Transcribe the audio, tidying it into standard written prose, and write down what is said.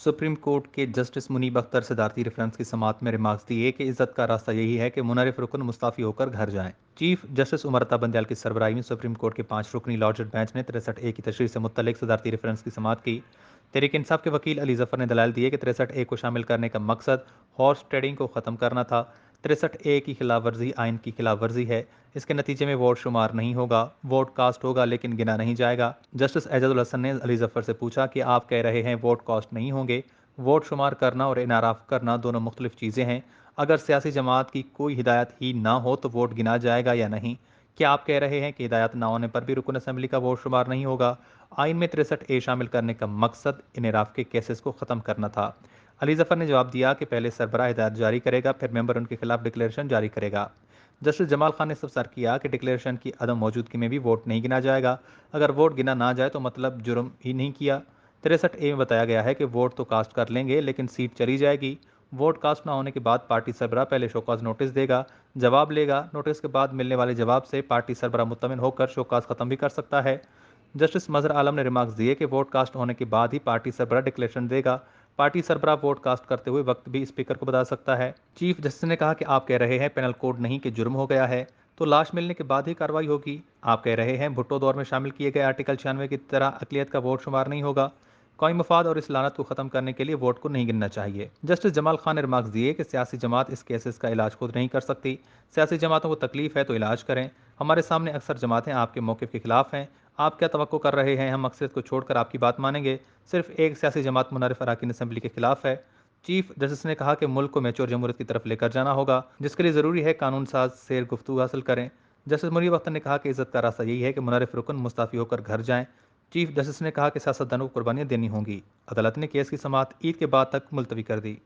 Supreme court के justice Munib Akhtar सदारती reference की समाअत में रिमार्क्स दिए कि इज्जत का रास्ता यही है कि मुनरिफ रुकन मुस्ताफी होकर घर जाएं। चीफ जस्टिस उमरता बंदयाल की सरबराही में सुप्रीम कोर्ट के 5 रुकनी लॉ जज बेंच ने 63A की तशरीह से मुत्तलिक सदारती रेफरेंस की समाअत की। तहरीक इंसाफ के वकील अली जफर ने दलाल दिए कि 63A को शामिल करने का मकसद हॉर्स ट्रेडिंग को ख़त्म करना था। 63A की खिलाफ वर्जी आइन की खिलाफ वर्जी है। इसके नतीजे में वोट शुमार नहीं होगा, वोट कास्ट होगा लेकिन गिना नहीं जाएगा। जस्टिस एजाजुल हसन ने अली जफर से पूछा कि आप कह रहे हैं वोट कास्ट नहीं होंगे, वोट शुमार करना और इनाराफ करना दोनों मुख्तलिफ चीज़ें हैं। अगर सियासी जमात की कोई हिदायत ही ना हो तो वोट गिना जाएगा या नहीं? क्या आप कह रहे हैं कि हिदायत ना होने पर भी रुकन असम्बली का वोट शुमार नहीं होगा? आइन में 63A शामिल करने का मकसद इनराफ के केसेस को ख़त्म करना था। अली जफर ने जवाब दिया कि पहले सरबराह हिदायत जारी करेगा, फिर मेंबर उनके खिलाफ डिक्लेरेशन जारी करेगा। जस्टिस जमाल खान ने इस्तफसार किया कि डिक्लेरेशन की अदम मौजूदगी में भी वोट नहीं गिना जाएगा। अगर वोट गिना ना जाए तो मतलब जुर्म ही नहीं किया। 63A में बताया गया है कि वोट तो कास्ट कर लेंगे लेकिन सीट चली जाएगी। वोट कास्ट ना होने के बाद पार्टी सरबराह पहले शोकाज नोटिस देगा, जवाब लेगा। नोटिस के बाद मिलने वाले जवाब से पार्टी सरबराह मुत्तमिन होकर शोकाज ख़त्म भी कर सकता है। जस्टिस मजहर आलम ने रिमार्क्स दिए कि वोट कास्ट होने के बाद ही पार्टी सरबराह डिक्लेरेशन देगा। पार्टी सरबराह वोट कास्ट करते हुए वक्त भी स्पीकर को बता सकता है। चीफ जस्टिस ने कहा कि आप कह रहे हैं पेनल कोड नहीं कि जुर्म हो गया है, तो लाश मिलने के बाद ही कार्रवाई होगी। आप कह रहे हैं भुट्टो दौर में शामिल किए गए आर्टिकल 96 की तरह अकलियत का वोट शुमार नहीं होगा। कौमी मफाद और इस लानत को ख़त्म करने के लिए वोट को नहीं गिनना चाहिए। जस्टिस जमाल खान ने रिमार्क्स दिए कि सियासी जमात इस केसेस का इलाज खुद नहीं कर सकती। सियासी जमातों को तकलीफ है तो इलाज करें। हमारे सामने अक्सर जमातें आपके मौक़िफ़ के खिलाफ हैं। आप क्या तवक्को कर रहे हैं हम अक्सरियत को छोड़कर आपकी बात मानेंगे? सिर्फ एक सियासी जमात मुनरिफ अरकान असम्बली के खिलाफ है। चीफ जस्टिस ने कहा कि मुल्क को मैच्योर जमहूरियत की तरफ लेकर जाना होगा, जिसके लिए ज़रूरी है कानून साज से गुफ्तगू हासिल करें। जस्टिस मुनीब अख्तर ने कहा कि इज्जत का रास्ता यही है कि मुनरिफ रुकन मुस्ताफ़ी होकर घर जाएं। चीफ जस्टिस ने कहा कि सियासतदानों को कुर्बानियां देनी होंगी। अदालत ने केस की समाअत ईद के बाद तक मुलतवी कर दी।